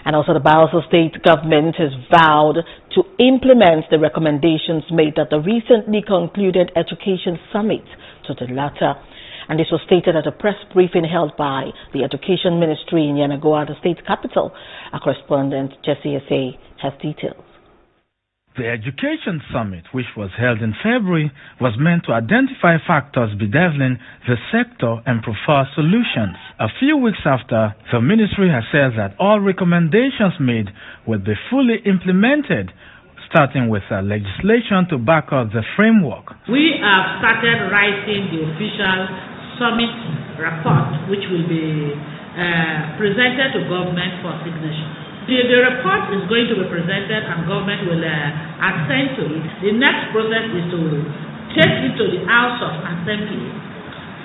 And also the Bayelsa State government has vowed to implement the recommendations made at the recently concluded Education Summit to the latter. And this was stated at a press briefing held by the Education Ministry in Yenagoa, the state capital. Our correspondent, Jesse Ese, has details. The Education Summit, which was held in February, was meant to identify factors bedeviling the sector and prefer solutions. A few weeks after, the ministry has said that all recommendations made will be fully implemented, starting with legislation to back up the framework. We have started writing the official summit report, which will be presented to government for signature. The report is going to be presented and government will assent to it. The next process is to take it to the House of Assembly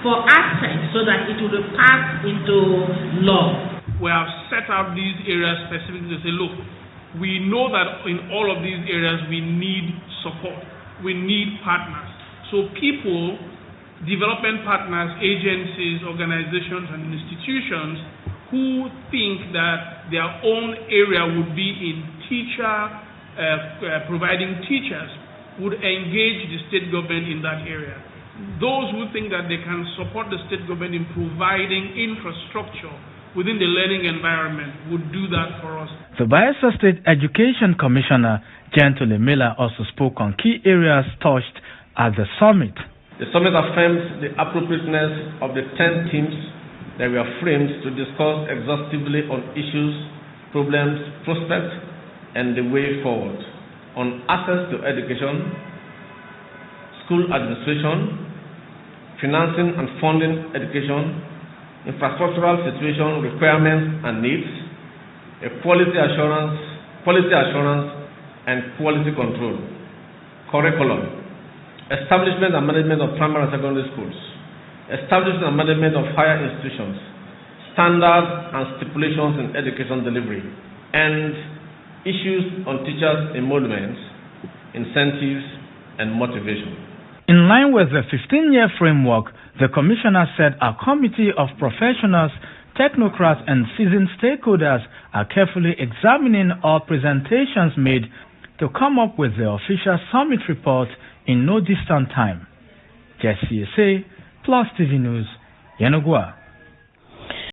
for assent so that it will be passed into law. We have set out these areas specifically to say, look, we know that in all of these areas we need support. We need partners. So people, development partners, agencies, organizations, and institutions who think that their own area would be in providing teachers would engage the state government in that area. Those who think that they can support the state government in providing infrastructure within the learning environment would do that for us. The Bayelsa State Education Commissioner, Gentile Miller, also spoke on key areas touched at the summit. The summit affirms the appropriateness of the 10 themes that were framed to discuss exhaustively on issues, problems, prospects, and the way forward. On access to education, school administration, financing and funding education, infrastructural situation, requirements and needs, quality assurance, and quality control, curriculum, establishment and management of primary and secondary schools, establishment and management of higher institutions, standards and stipulations in education delivery, and issues on teachers' emoluments, incentives, and motivation. In line with the 15-year framework, the Commissioner said a committee of professionals, technocrats, and seasoned stakeholders are carefully examining all presentations made to come up with the official summit report in no distant time. Jesse Ese, Plus TV News, Yenagoa.